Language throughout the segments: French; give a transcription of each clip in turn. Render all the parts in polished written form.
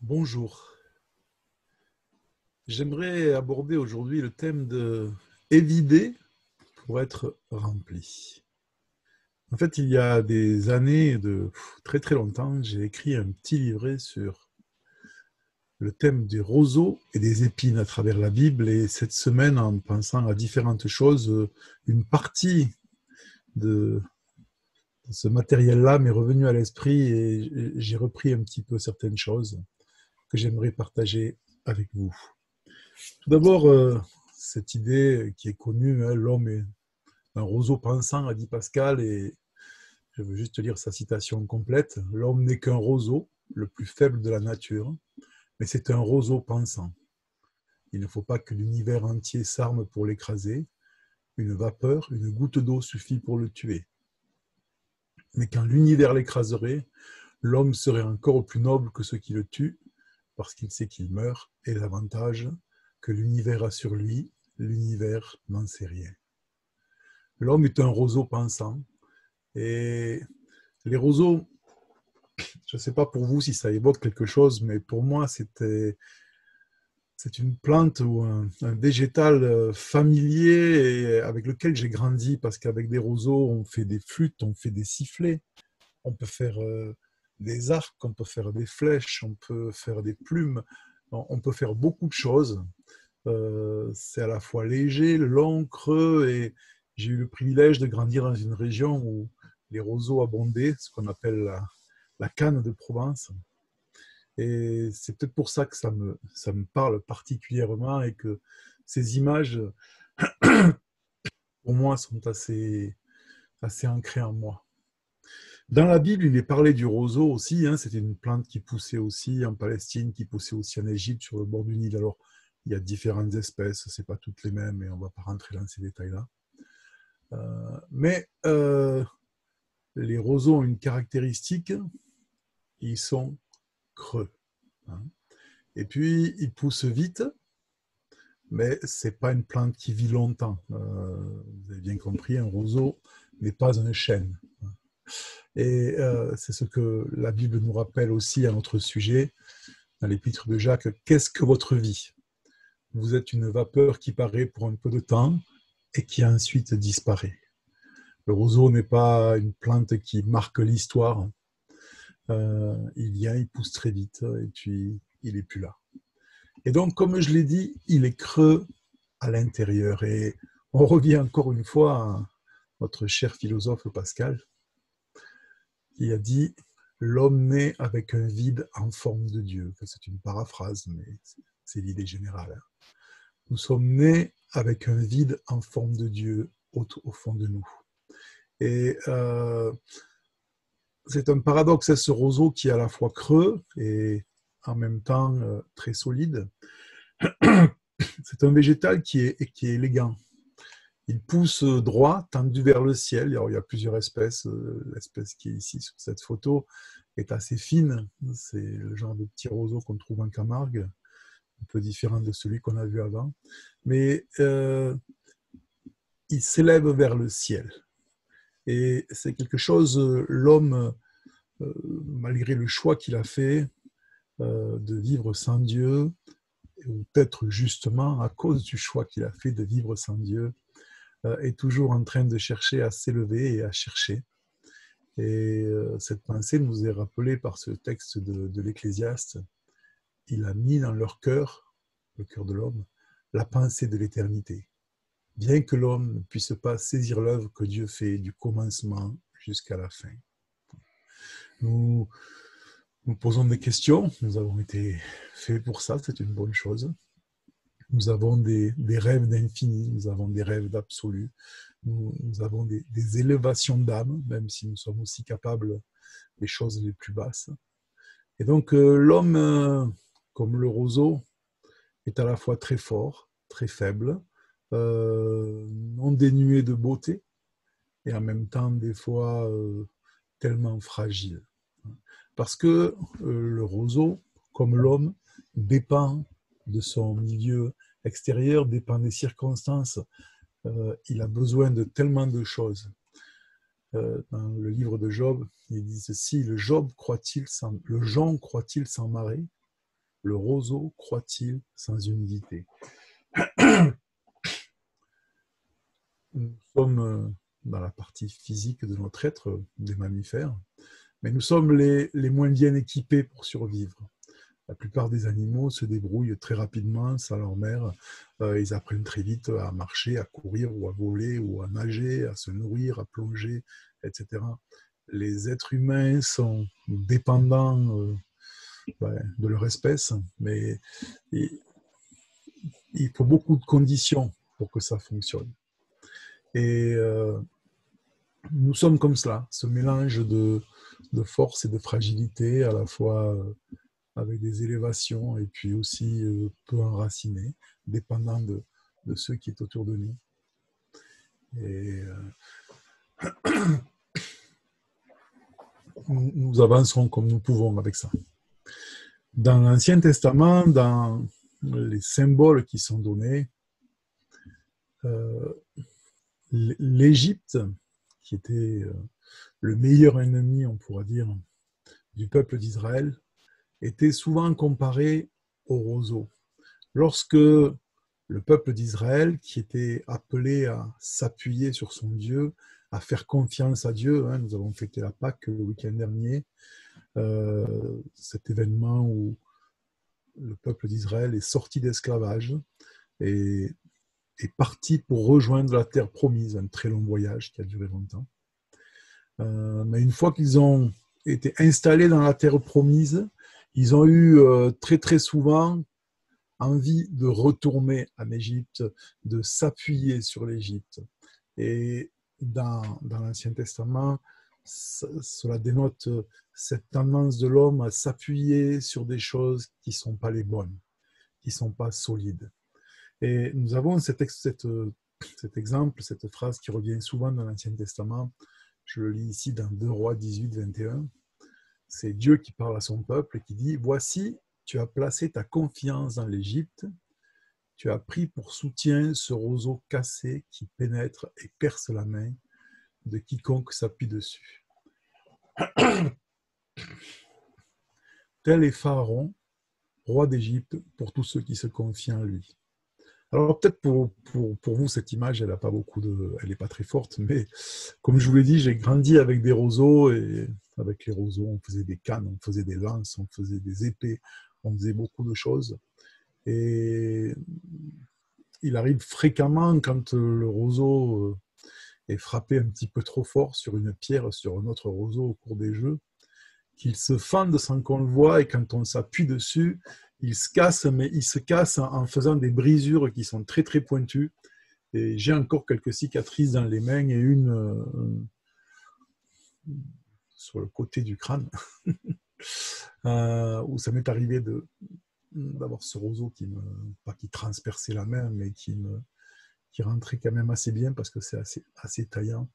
Bonjour. J'aimerais aborder aujourd'hui le thème de évider pour être rempli. En fait, il y a des années, de très très longtemps, j'ai écrit un petit livret sur le thème des roseaux et des épines à travers la Bible. Et cette semaine, en pensant à différentes choses, une partie de ce matériel-là m'est revenue à l'esprit et j'ai repris un petit peu certaines choses que j'aimerais partager avec vous. Tout d'abord, cette idée qui est connue, hein, l'homme est un roseau pensant, a dit Pascal, et je veux juste lire sa citation complète. L'homme n'est qu'un roseau, le plus faible de la nature, mais c'est un roseau pensant. Il ne faut pas que l'univers entier s'arme pour l'écraser. Une vapeur, une goutte d'eau suffit pour le tuer. Mais quand l'univers l'écraserait, l'homme serait encore plus noble que ceux qui le tuent, parce qu'il sait qu'il meurt, et l'avantage que l'univers a sur lui, l'univers n'en sait rien. L'homme est un roseau pensant, et les roseaux, je ne sais pas pour vous si ça évoque quelque chose, mais pour moi, c'est une plante ou un végétal familier et avec lequel j'ai grandi, parce qu'avec des roseaux, on fait des flûtes, on fait des sifflets, on peut faire des arcs, on peut faire des flèches, on peut faire des plumes, on peut faire beaucoup de choses. C'est à la fois léger, long, creux, et j'ai eu le privilège de grandir dans une région où les roseaux abondaient, ce qu'on appelle la canne de Provence. Et c'est peut-être pour ça que ça me parle particulièrement et que ces images, pour moi, sont assez ancrées en moi. Dans la Bible, il est parlé du roseau aussi, hein, c'était une plante qui poussait aussi en Palestine, qui poussait aussi en Égypte, sur le bord du Nil. Alors, il y a différentes espèces, ce n'est pas toutes les mêmes, et on ne va pas rentrer dans ces détails-là. Mais les roseaux ont une caractéristique, ils sont creux, hein. Et puis, ils poussent vite, mais ce n'est pas une plante qui vit longtemps. Vous avez bien compris, un roseau n'est pas un chêne. Et c'est ce que la Bible nous rappelle aussi à notre sujet, dans l'épître de Jacques. Qu'est-ce que votre vie? Vous êtes une vapeur qui paraît pour un peu de temps et qui ensuite disparaît. Le roseau n'est pas une plante qui marque l'histoire. Il vient, il pousse très vite et puis il n'est plus là. Et donc, comme je l'ai dit, il est creux à l'intérieur. Et on revient encore une fois à notre cher philosophe Pascal, qui a dit l'homme naît avec un vide en forme de Dieu. Enfin, c'est une paraphrase, mais c'est l'idée générale. Nous sommes nés avec un vide en forme de Dieu au fond de nous. Et c'est un paradoxe, ce roseau qui est à la fois creux et en même temps très solide. C'est un végétal qui est élégant. Il pousse droit, tendu vers le ciel. Alors, il y a plusieurs espèces. L'espèce qui est ici sur cette photo est assez fine. C'est le genre de petit roseau qu'on trouve en Camargue, un peu différent de celui qu'on a vu avant. Mais il s'élève vers le ciel. Et c'est quelque chose, l'homme, malgré le choix qu'il a fait de vivre sans Dieu, ou peut-être justement à cause du choix qu'il a fait de vivre sans Dieu, est toujours en train de chercher à s'élever et à chercher. Et cette pensée nous est rappelée par ce texte de l'Ecclésiaste. Il a mis dans leur cœur, le cœur de l'homme, la pensée de l'éternité. Bien que l'homme ne puisse pas saisir l'œuvre que Dieu fait du commencement jusqu'à la fin. Nous nous posons des questions, nous avons été faits pour ça, c'est une bonne chose. Nous avons des rêves d'infini, nous avons des rêves d'absolu, nous avons des élévations d'âme, même si nous sommes aussi capables des choses les plus basses. Et donc l'homme, comme le roseau, est à la fois très fort, très faible, non dénué de beauté, et en même temps des fois tellement fragile. Parce que le roseau, comme l'homme, dépend de son milieu extérieur, dépend des circonstances. Il a besoin de tellement de choses. Dans le livre de Job, il dit ceci, le Job croit-il le Jean croit-il s'en marrer? le roseau croît-il sans humidité? Nous sommes dans la partie physique de notre être, des mammifères, mais nous sommes les moins bien équipés pour survivre. La plupart des animaux se débrouillent très rapidement sans leur mère. Ils apprennent très vite à marcher, à courir ou à voler ou à nager, à se nourrir, à plonger, etc. Les êtres humains sont dépendants de leur espèce, mais il faut beaucoup de conditions pour que ça fonctionne. Et nous sommes comme cela, ce mélange de force et de fragilité, à la fois avec des élévations et puis aussi peu enracinés, dépendant de ce qui est autour de nous. Et nous avancerons comme nous pouvons avec ça. Dans l'Ancien Testament, dans les symboles qui sont donnés, l'Égypte, qui était le meilleur ennemi, on pourra dire, du peuple d'Israël, était souvent comparé au roseau. Lorsque le peuple d'Israël, qui était appelé à s'appuyer sur son Dieu, à faire confiance à Dieu, nous avons fêté la Pâque le week-end dernier, cet événement où le peuple d'Israël est sorti d'esclavage et est parti pour rejoindre la terre promise, un très long voyage qui a duré longtemps. Mais une fois qu'ils ont été installés dans la terre promise, ils ont eu très très souvent envie de retourner en Égypte, de s'appuyer sur l'Égypte. Et dans l'Ancien Testament, cela dénote cette tendance de l'homme à s'appuyer sur des choses qui ne sont pas les bonnes, qui ne sont pas solides. Et nous avons cet exemple, cette phrase qui revient souvent dans l'Ancien Testament. Je le lis ici dans 2 Rois 18, 21. C'est Dieu qui parle à son peuple et qui dit « Voici, tu as placé ta confiance dans l'Égypte, tu as pris pour soutien ce roseau cassé qui pénètre et perce la main de quiconque s'appuie dessus. » Tel est Pharaon, roi d'Égypte, pour tous ceux qui se confient en lui. Alors peut-être pour vous, cette image, elle n'est pas très forte, mais comme je vous l'ai dit, j'ai grandi avec des roseaux, et avec les roseaux, on faisait des cannes, on faisait des lances, on faisait des épées, on faisait beaucoup de choses. Et il arrive fréquemment, quand le roseau est frappé un petit peu trop fort sur une pierre, sur un autre roseau au cours des jeux, qu'il se fende sans qu'on le voie, et quand on s'appuie dessus, il se casse, mais il se casse en faisant des brisures qui sont très très pointues. Et j'ai encore quelques cicatrices dans les mains et une sur le côté du crâne, où ça m'est arrivé d'avoir ce roseau pas qui transperçait la main, mais qui rentrait quand même assez bien parce que c'est assez taillant.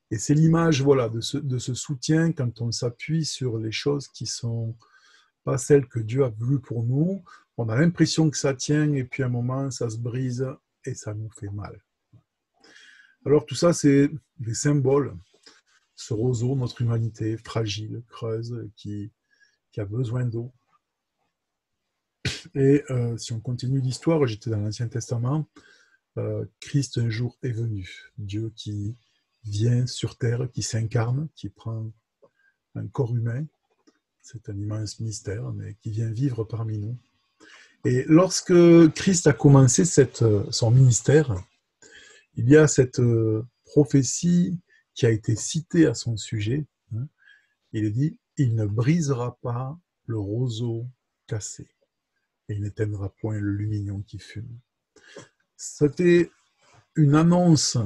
Et c'est l'image, voilà, de ce soutien quand on s'appuie sur les choses qui sont pas celles que Dieu a voulu pour nous. On a l'impression que ça tient et puis à un moment, ça se brise et ça nous fait mal. Alors tout ça, c'est des symboles. Ce roseau, notre humanité fragile, creuse, qui a besoin d'eau. Et si on continue l'histoire, j'étais dans l'Ancien Testament, Christ un jour est venu. Dieu qui vient sur terre, qui s'incarne, qui prend un corps humain. C'est un immense mystère, mais qui vient vivre parmi nous. Et lorsque Christ a commencé son ministère, il y a cette prophétie qui a été citée à son sujet. Il est dit « Il ne brisera pas le roseau cassé, et il n'éteindra point le lumignon qui fume. » C'était une annonce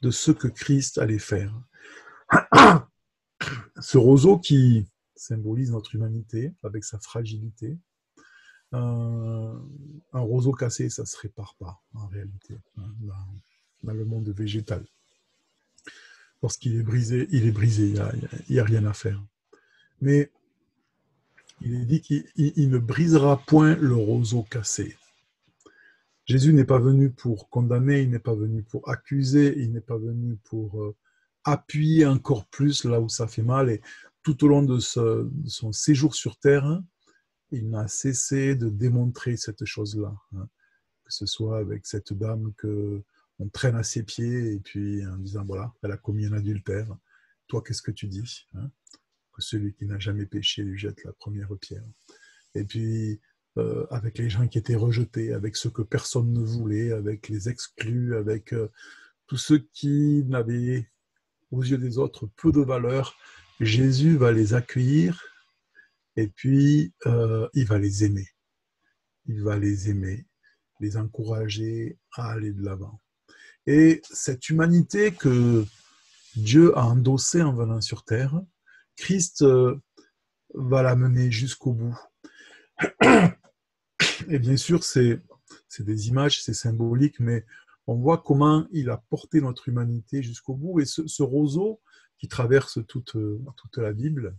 de ce que Christ allait faire. Ce roseau qui symbolise notre humanité avec sa fragilité. Un roseau cassé, ça ne se répare pas en réalité dans le monde végétal. Lorsqu'il est brisé, il n'y a rien à faire. Mais il est dit qu'il ne brisera point le roseau cassé. Jésus n'est pas venu pour condamner, il n'est pas venu pour accuser, il n'est pas venu pour appuyer encore plus là où ça fait mal. Et tout au long de son séjour sur terre, il n'a cessé de démontrer cette chose-là, hein. Que ce soit avec cette dame qu'on traîne à ses pieds et puis en disant, voilà, elle a commis un adultère. Toi, qu'est-ce que tu dis, hein? Que celui qui n'a jamais péché lui jette la première pierre. Et puis, avec les gens qui étaient rejetés, avec ceux que personne ne voulait, avec les exclus, avec tous ceux qui n'avaient, aux yeux des autres, peu de valeur, Jésus va les accueillir et puis il va les aimer. Il va les aimer, les encourager à aller de l'avant. Et cette humanité que Dieu a endossée en venant sur terre, Christ va la mener jusqu'au bout. Et bien sûr, c'est des images, c'est symbolique, mais on voit comment il a porté notre humanité jusqu'au bout. Et ce roseau qui traverse toute la Bible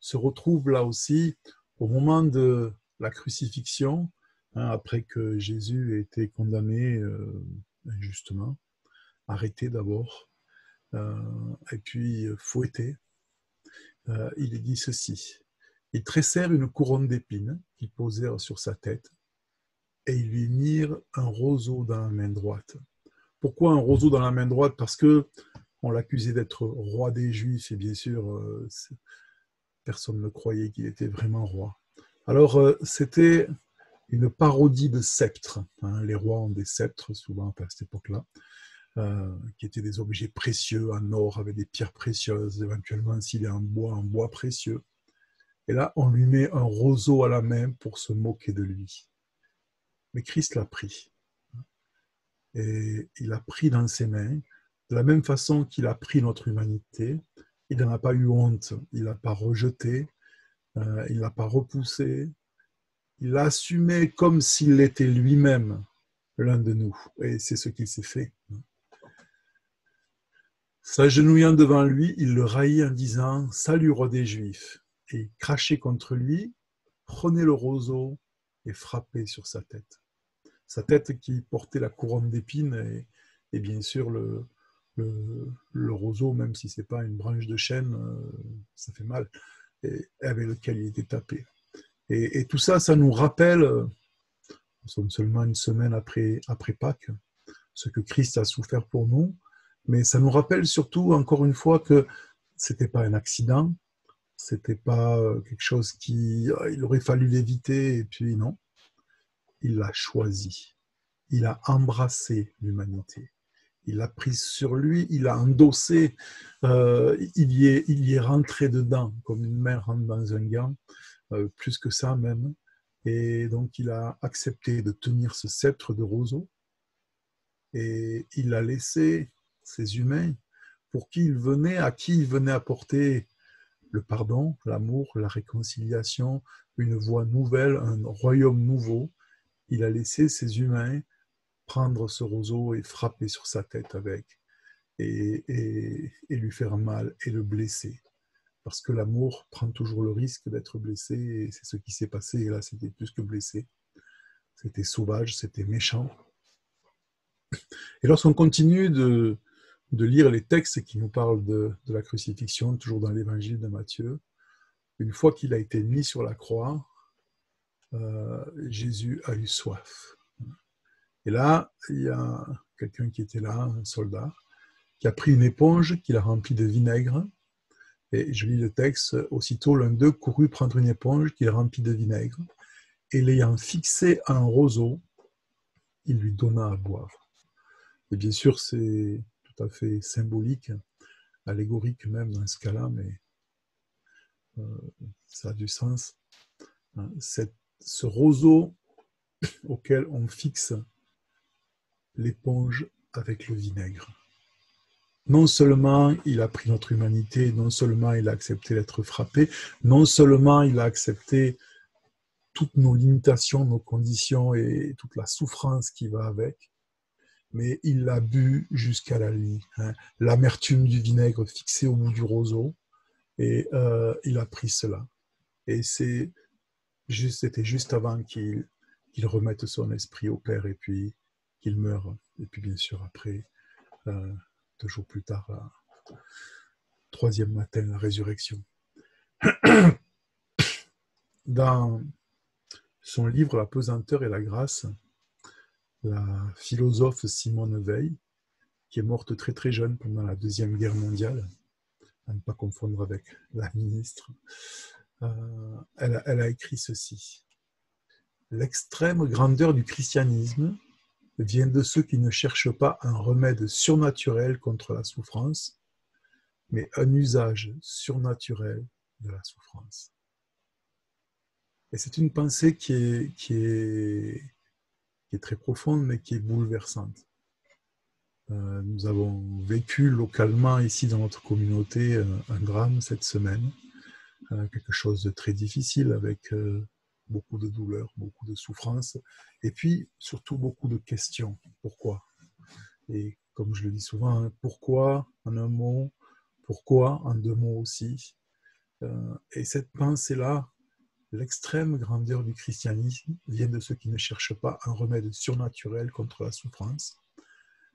se retrouve là aussi au moment de la crucifixion, hein, après que Jésus ait été condamné injustement, arrêté d'abord, et puis fouetté. Il est dit ceci. Ils tressèrent une couronne d'épines qu'ils posèrent sur sa tête et ils lui mirent un roseau dans la main droite. Pourquoi un roseau dans la main droite? Parce que on l'accusait d'être roi des Juifs et bien sûr, personne ne croyait qu'il était vraiment roi. Alors, c'était une parodie de sceptre, hein. Les rois ont des sceptres, souvent à cette époque-là, qui étaient des objets précieux en or avec des pierres précieuses, éventuellement s'il est en bois précieux. Et là, on lui met un roseau à la main pour se moquer de lui. Mais Christ l'a pris. Et il l'a pris dans ses mains, de la même façon qu'il a pris notre humanité. Il n'en a pas eu honte, il l'a pas rejeté, il l'a pas repoussé. Il l'a assumé comme s'il était lui-même l'un de nous. Et c'est ce qu'il s'est fait. S'agenouillant devant lui, il le raillit en disant « Salut, roi des Juifs !» Et il crachait contre lui, prenait le roseau et frappait sur sa tête. Sa tête qui portait la couronne d'épines et bien sûr le roseau, même si ce n'est pas une branche de chêne, ça fait mal, et avec lequel il était tapé. Et tout ça, ça nous rappelle, nous sommes seulement une semaine après Pâques, ce que Christ a souffert pour nous, mais ça nous rappelle surtout, encore une fois, que ce n'était pas un accident, c'était pas quelque chose il aurait fallu l'éviter, et puis non, il l'a choisi. Il a embrassé l'humanité. Il l'a prise sur lui, il l'a endossé, il y est rentré dedans, comme une main rentre dans un gant, plus que ça même. Et donc, il a accepté de tenir ce sceptre de roseau et il a laissé ces humains à qui il venait apporter le pardon, l'amour, la réconciliation, une voie nouvelle, un royaume nouveau. Il a laissé ces humains prendre ce roseau et frapper sur sa tête avec et lui faire mal et le blesser. Parce que l'amour prend toujours le risque d'être blessé et c'est ce qui s'est passé. Et là, c'était plus que blessé. C'était sauvage, c'était méchant. Et lorsqu'on continue de lire les textes qui nous parlent de la crucifixion, toujours dans l'évangile de Matthieu, une fois qu'il a été mis sur la croix, Jésus a eu soif. Et là, il y a quelqu'un qui était là, un soldat, qui a pris une éponge, qu'il a remplie de vinaigre. Et je lis le texte, aussitôt l'un d'eux courut prendre une éponge qu'il remplit de vinaigre, et l'ayant fixée à un roseau, il lui donna à boire. Et bien sûr, c'est tout à fait symbolique, allégorique même dans ce cas-là, mais ça a du sens. Ce roseau auquel on fixe l'éponge avec le vinaigre. Non seulement il a pris notre humanité, non seulement il a accepté d'être frappé, non seulement il a accepté toutes nos limitations, nos conditions et toute la souffrance qui va avec, mais il l'a bu jusqu'à la lie. Hein. L'amertume du vinaigre fixé au bout du roseau, et il a pris cela. Et c'était juste avant qu'il remette son esprit au Père et puis qu'il meure. Et puis bien sûr après, 2 jours plus tard, la troisième matin, la résurrection. Dans Son livre La pesanteur et la grâce, la philosophe Simone Veil, qui est morte très très jeune pendant la Deuxième Guerre mondiale, à ne pas confondre avec la ministre, elle a écrit ceci. L'extrême grandeur du christianisme vient de ceux qui ne cherchent pas un remède surnaturel contre la souffrance, mais un usage surnaturel de la souffrance. Et c'est une pensée qui est très profonde, mais qui est bouleversante. Nous avons vécu localement, ici dans notre communauté, un drame cette semaine, quelque chose de très difficile avec beaucoup de douleurs, beaucoup de souffrances, et puis surtout beaucoup de questions. Pourquoi? Et comme je le dis souvent, hein, pourquoi en un mot, pourquoi en deux mots aussi. Et cette pensée-là, l'extrême grandeur du christianisme vient de ceux qui ne cherchent pas un remède surnaturel contre la souffrance,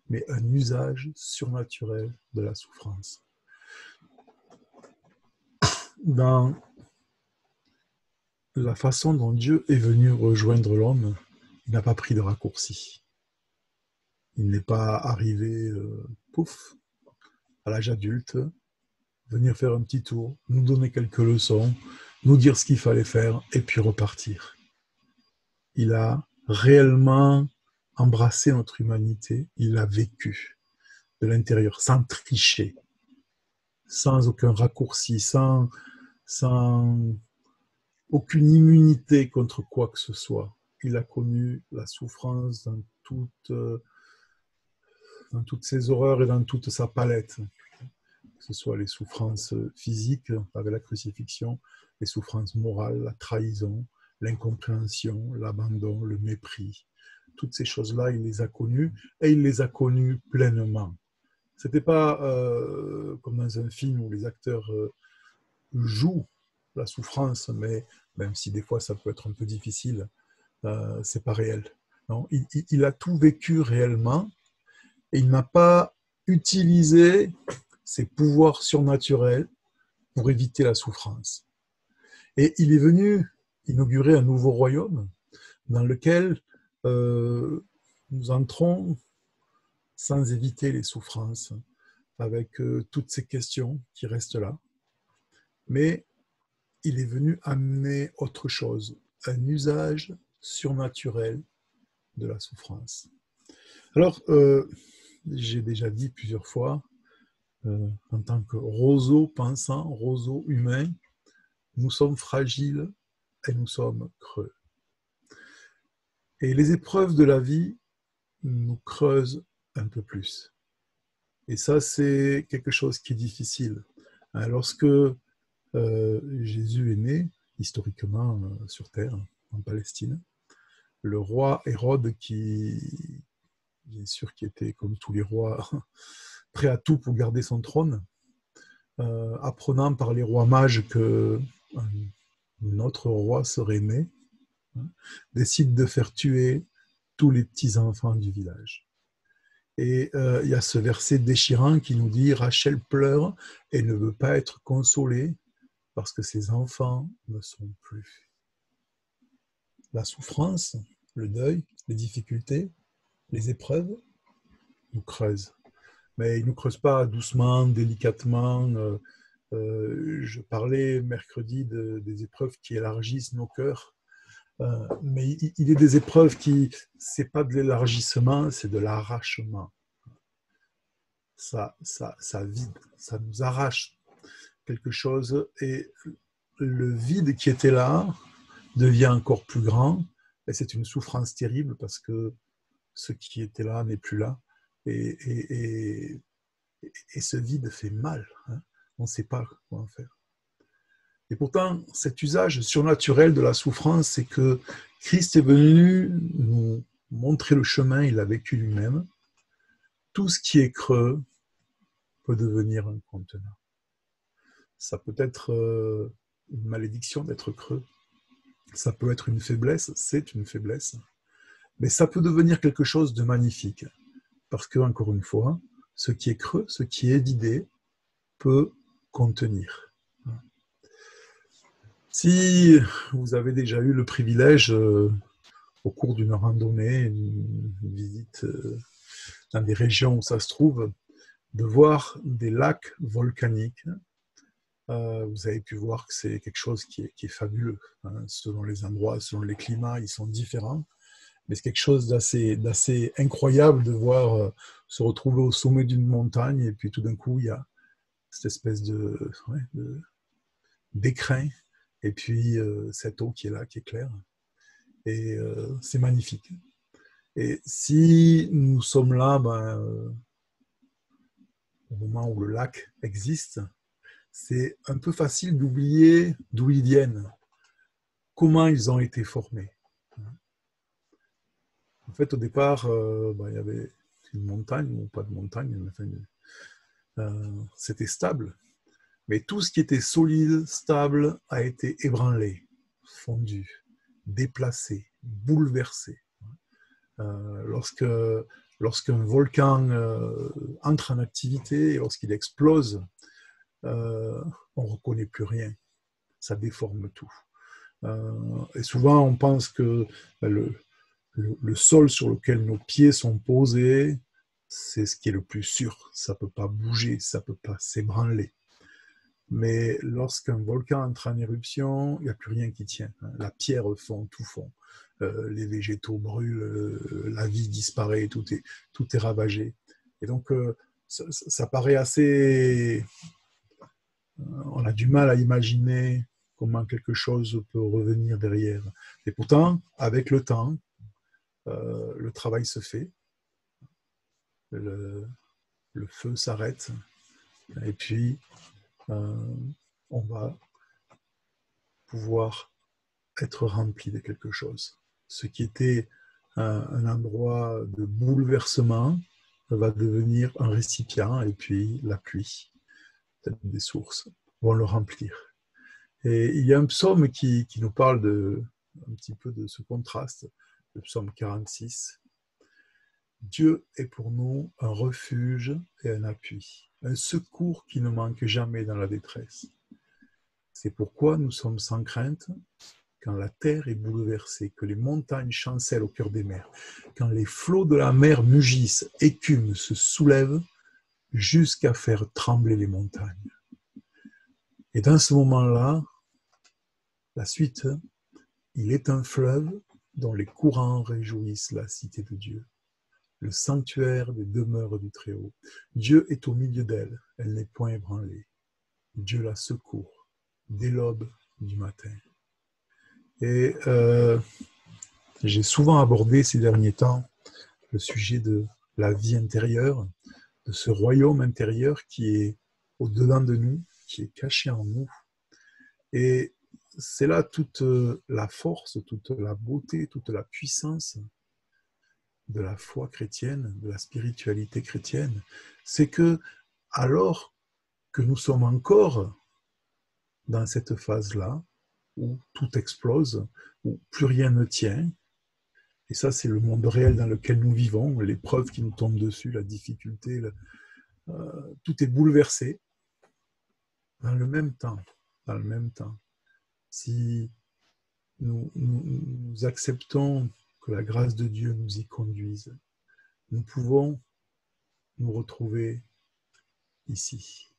mais un usage surnaturel de la souffrance. Dans la façon dont Dieu est venu rejoindre l'homme, il n'a pas pris de raccourci. Il n'est pas arrivé, pouf, à l'âge adulte, venir faire un petit tour, nous donner quelques leçons, nous dire ce qu'il fallait faire et puis repartir. Il a réellement embrassé notre humanité, il l'a vécu de l'intérieur, sans tricher, sans aucun raccourci, sans aucune immunité contre quoi que ce soit. Il a connu la souffrance dans toutes ses horreurs et dans toute sa palette, que ce soit les souffrances physiques avec la crucifixion, les souffrances morales, la trahison, l'incompréhension, l'abandon, le mépris. Toutes ces choses-là, il les a connues et il les a connues pleinement. C'était pas comme dans un film où les acteurs jouent la souffrance, mais même si des fois ça peut être un peu difficile, c'est pas réel. Non, il a tout vécu réellement et il n'a pas utilisé ses pouvoirs surnaturels pour éviter la souffrance. Et il est venu inaugurer un nouveau royaume dans lequel nous entrons sans éviter les souffrances, avec toutes ces questions qui restent là. Mais il est venu amener autre chose, un usage surnaturel de la souffrance. Alors, j'ai déjà dit plusieurs fois, en tant que roseau pensant, roseau humain, nous sommes fragiles et nous sommes creux. Et les épreuves de la vie nous creusent un peu plus. Et ça, c'est quelque chose qui est difficile. Lorsque Jésus est né, historiquement sur Terre, en Palestine, le roi Hérode, bien sûr, qui était comme tous les rois, prêt à tout pour garder son trône, apprenant par les rois mages que notre roi serait né, décide de faire tuer tous les petits-enfants du village. Et il y a ce verset déchirant qui nous dit « Rachel pleure et ne veut pas être consolée parce que ses enfants ne sont plus. » La souffrance, le deuil, les difficultés, les épreuves nous creusent. Mais ils ne nous creusent pas doucement, délicatement. Je parlais mercredi des épreuves qui élargissent nos cœurs. Mais il est des épreuves qui, c'est pas de l'élargissement, c'est de l'arrachement. Ça vide, ça nous arrache quelque chose et le vide qui était là devient encore plus grand et c'est une souffrance terrible parce que ce qui était là n'est plus là et ce vide fait mal, hein. On ne sait pas quoi en faire. Et pourtant, cet usage surnaturel de la souffrance, c'est que Christ est venu nous montrer le chemin, il l'a vécu lui-même. Tout ce qui est creux peut devenir un contenant. Ça peut être une malédiction d'être creux. Ça peut être une faiblesse, c'est une faiblesse. Mais ça peut devenir quelque chose de magnifique. Parce que, encore une fois, ce qui est creux, ce qui est vidé, peut contenir. Si vous avez déjà eu le privilège, au cours d'une randonnée, une visite dans des régions où ça se trouve, de voir des lacs volcaniques, vous avez pu voir que c'est quelque chose qui est fabuleux. Hein. Selon les endroits, selon les climats, ils sont différents. Mais c'est quelque chose d'assez incroyable de voir se retrouver au sommet d'une montagne et puis tout d'un coup, il y a cette espèce d'écrin et puis cette eau qui est là, qui est claire. Et c'est magnifique. Et si nous sommes là, au moment où le lac existe, c'est un peu facile d'oublier d'où ils viennent, comment ils ont été formés. En fait, au départ, il y avait une montagne, ou pas de montagne, mais enfin, c'était stable. Mais tout ce qui était solide, stable, a été ébranlé, fondu, déplacé, bouleversé. Lorsque, lorsqu'un volcan entre en activité et lorsqu'il explose, on ne reconnaît plus rien. Ça déforme tout. Et souvent, on pense que le sol sur lequel nos pieds sont posés, c'est ce qui est le plus sûr. Ça ne peut pas bouger, ça ne peut pas s'ébranler. Mais lorsqu'un volcan entre en éruption, il n'y a plus rien qui tient. La pierre fond, tout fond. Les végétaux brûlent, la vie disparaît, tout est ravagé. Et donc, ça paraît assez... On a du mal à imaginer comment quelque chose peut revenir derrière. Et pourtant, avec le temps, le travail se fait, le, le feu s'arrête, et puis on va pouvoir être rempli de quelque chose. Ce qui était un endroit de bouleversement va devenir un récipient, et puis la pluie, des sources, vont le remplir. Et il y a un psaume qui nous parle un petit peu de ce contraste, le psaume 46. Dieu est pour nous un refuge et un appui, un secours qui ne manque jamais dans la détresse. C'est pourquoi nous sommes sans crainte quand la terre est bouleversée, que les montagnes chancellent au cœur des mers, quand les flots de la mer mugissent, écument, se soulèvent, jusqu'à faire trembler les montagnes. Et dans ce moment-là, la suite, il est un fleuve dont les courants réjouissent la cité de Dieu, le sanctuaire des demeures du Très-Haut. Dieu est au milieu d'elle, elle n'est point ébranlée. Dieu la secourt dès l'aube du matin. Et j'ai souvent abordé ces derniers temps le sujet de la vie intérieure, de ce royaume intérieur qui est au-dedans de nous, qui est caché en nous. Et c'est là toute la force, toute la beauté, toute la puissance de la foi chrétienne, de la spiritualité chrétienne. C'est que, alors que nous sommes encore dans cette phase-là, où tout explose, où plus rien ne tient, et ça, c'est le monde réel dans lequel nous vivons, l'épreuve qui nous tombe dessus, la difficulté, tout est bouleversé. Dans le même temps, dans le même temps, si nous acceptons que la grâce de Dieu nous y conduise, nous pouvons nous retrouver ici,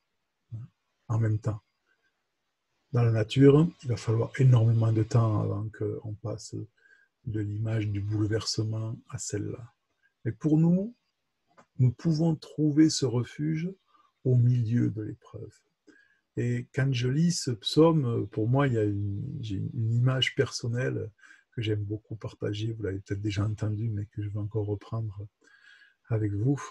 en même temps. Dans la nature, il va falloir énormément de temps avant qu'on passe de l'image du bouleversement à celle-là. Mais pour nous, nous pouvons trouver ce refuge au milieu de l'épreuve. Et quand je lis ce psaume, pour moi, j'ai une image personnelle que j'aime beaucoup partager. Vous l'avez peut-être déjà entendu, mais que je vais encore reprendre avec vous.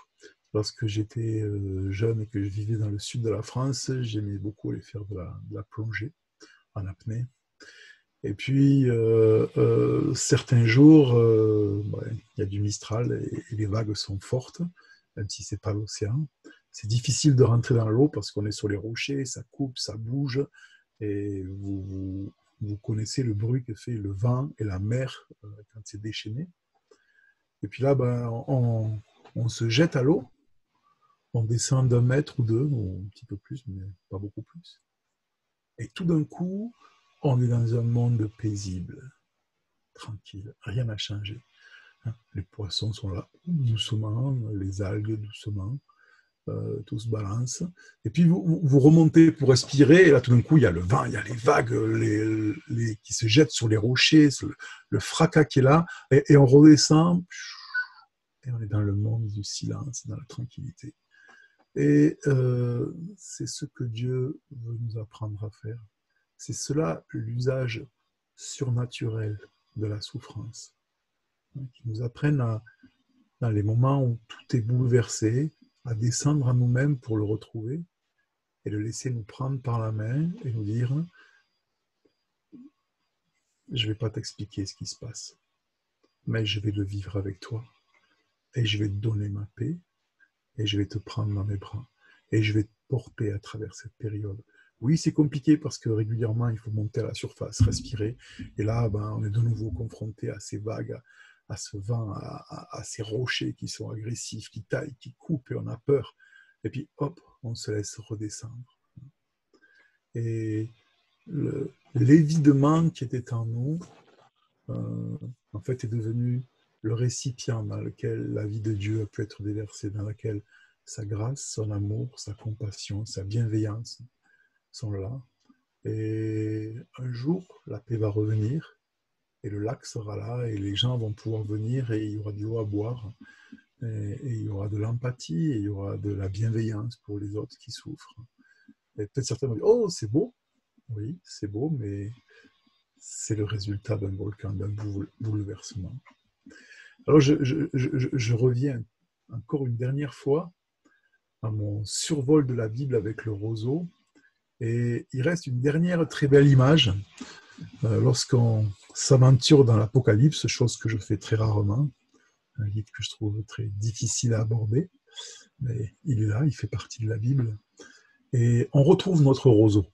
Lorsque j'étais jeune et que je vivais dans le sud de la France, j'aimais beaucoup aller faire de la plongée en apnée. Et puis, certains jours, il y a du Mistral et les vagues sont fortes, même si ce n'est pas l'océan. C'est difficile de rentrer dans l'eau parce qu'on est sur les rochers, ça coupe, ça bouge, et vous connaissez le bruit que fait le vent et la mer quand c'est déchaîné. Et puis là, on se jette à l'eau, on descend d'1 mètre ou 2, ou un petit peu plus, mais pas beaucoup plus. Et tout d'un coup, on est dans un monde paisible, tranquille, rien n'a changé. Les poissons sont là doucement, les algues doucement, tout se balance. Et puis vous remontez pour respirer, et là tout d'un coup il y a le vent, il y a les vagues qui se jettent sur les rochers, le fracas qui est là, et on redescend, et on est dans le monde du silence, dans la tranquillité. Et c'est ce que Dieu veut nous apprendre à faire. C'est cela l'usage surnaturel de la souffrance, qui nous apprenne dans les moments où tout est bouleversé, à descendre à nous-mêmes pour le retrouver et le laisser nous prendre par la main et nous dire « Je ne vais pas t'expliquer ce qui se passe, mais je vais le vivre avec toi et je vais te donner ma paix et je vais te prendre dans mes bras et je vais te porter à travers cette période. » Oui, c'est compliqué parce que régulièrement, il faut monter à la surface, respirer. Et là, on est de nouveau confronté à ces vagues, à ce vent, à ces rochers qui sont agressifs, qui taillent, qui coupent, et on a peur. Et puis, hop, on se laisse redescendre. Et l'évidement qui était en nous, en fait, est devenu le récipient dans lequel la vie de Dieu a pu être déversée, dans lequel sa grâce, son amour, sa compassion, sa bienveillance sont là. Et un jour, la paix va revenir, et le lac sera là, et les gens vont pouvoir venir, et il y aura de l'eau à boire, et il y aura de l'empathie, et il y aura de la bienveillance pour les autres qui souffrent. Et peut-être certains vont dire « Oh, c'est beau !» Oui, c'est beau, mais c'est le résultat d'un volcan, d'un bouleversement. Alors, je reviens encore une dernière fois à mon survol de la Bible avec le roseau, et il reste une dernière très belle image lorsqu'on s'aventure dans l'Apocalypse, chose que je fais très rarement, un livre que je trouve très difficile à aborder, mais il est là, il fait partie de la Bible, et on retrouve notre roseau.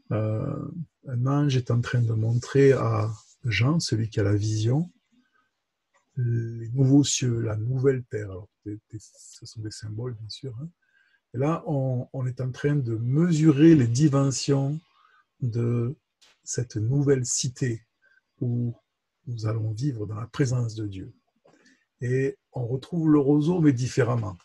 Un ange est en train de montrer à Jean, celui qui a la vision, les nouveaux cieux, la nouvelle terre. Alors, ce sont des symboles, bien sûr. Et là, on est en train de mesurer les dimensions de cette nouvelle cité où nous allons vivre dans la présence de Dieu. Et on retrouve le roseau, mais différemment.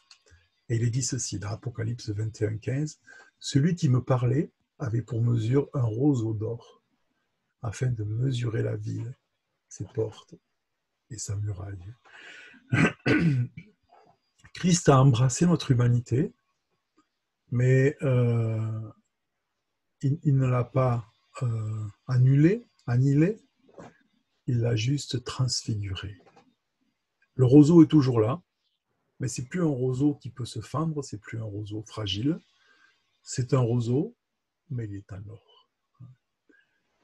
Et il est dit ceci, dans Apocalypse 21:15, « Celui qui me parlait avait pour mesure un roseau d'or, afin de mesurer la ville, ses portes et sa muraille. » Christ a embrassé notre humanité, mais il ne l'a pas annihilé, il l'a juste transfiguré. Le roseau est toujours là, mais c'est plus un roseau qui peut se fendre, c'est plus un roseau fragile, c'est un roseau, mais il est en or.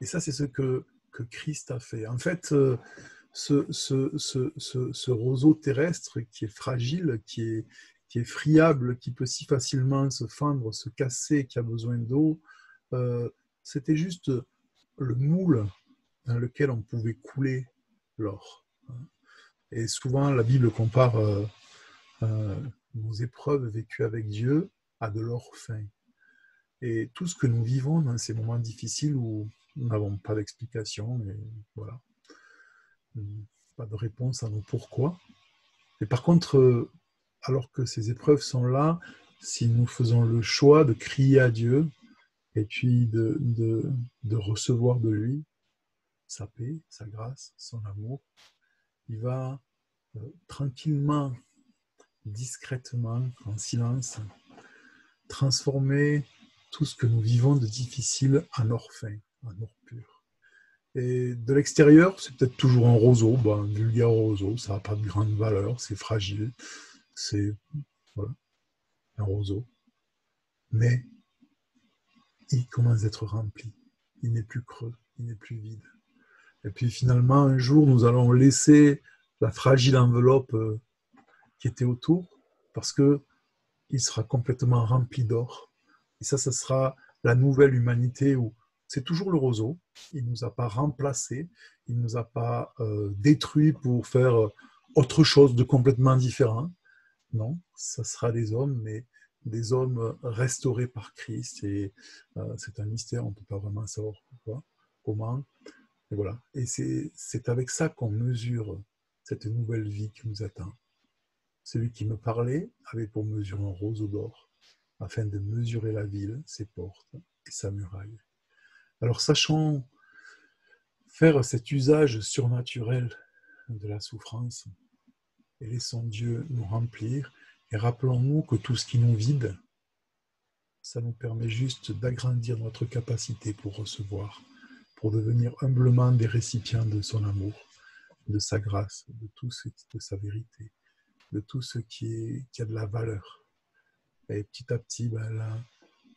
Et ça, c'est ce que Christ a fait. En fait, ce roseau terrestre qui est fragile, qui est friable, qui peut si facilement se fendre, se casser, qui a besoin d'eau, c'était juste le moule dans lequel on pouvait couler l'or. Et souvent, la Bible compare nos épreuves vécues avec Dieu à de l'or fin. Et tout ce que nous vivons dans ces moments difficiles où nous n'avons pas d'explication, et voilà, pas de réponse à nos pourquoi. Et par contre, alors que ces épreuves sont là, si nous faisons le choix de crier à Dieu et puis de recevoir de lui sa paix, sa grâce, son amour, il va tranquillement, discrètement, en silence, transformer tout ce que nous vivons de difficile en or fin, en or pur. Et de l'extérieur, c'est peut-être toujours un roseau, un vulgaire roseau, ça n'a pas de grande valeur, c'est fragile, c'est voilà, un roseau. Mais il commence à être rempli, il n'est plus creux, il n'est plus vide. Et puis finalement, un jour, nous allons laisser la fragile enveloppe qui était autour, parce qu'il sera complètement rempli d'or. Et ça sera la nouvelle humanité où c'est toujours le roseau, il ne nous a pas remplacés, il ne nous a pas détruits pour faire autre chose de complètement différent. Non, ça sera des hommes, mais des hommes restaurés par Christ. Et c'est un mystère, on ne peut pas vraiment savoir pourquoi, comment. Et voilà. Et c'est avec ça qu'on mesure cette nouvelle vie qui nous attend. Celui qui me parlait avait pour mesure un roseau d'or, afin de mesurer la ville, ses portes et sa muraille. Alors sachons faire cet usage surnaturel de la souffrance et laissons Dieu nous remplir et rappelons-nous que tout ce qui nous vide, ça nous permet juste d'agrandir notre capacité pour recevoir, pour devenir humblement des récipients de son amour, de sa grâce, de sa vérité, de tout ce qui a de la valeur. Et petit à petit,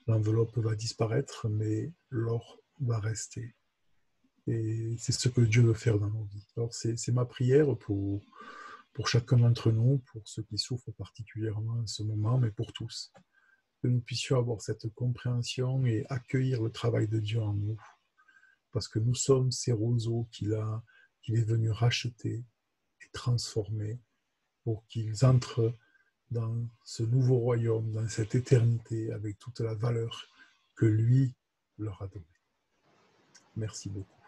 l'enveloppe va disparaître, mais l'or va rester. Et c'est ce que Dieu veut faire dans nos vies. Alors c'est ma prière pour chacun d'entre nous, pour ceux qui souffrent particulièrement en ce moment, mais pour tous, que nous puissions avoir cette compréhension et accueillir le travail de Dieu en nous, parce que nous sommes ces roseaux qu'il est venu racheter et transformer pour qu'ils entrent dans ce nouveau royaume, dans cette éternité, avec toute la valeur que lui leur a donnée. Merci beaucoup.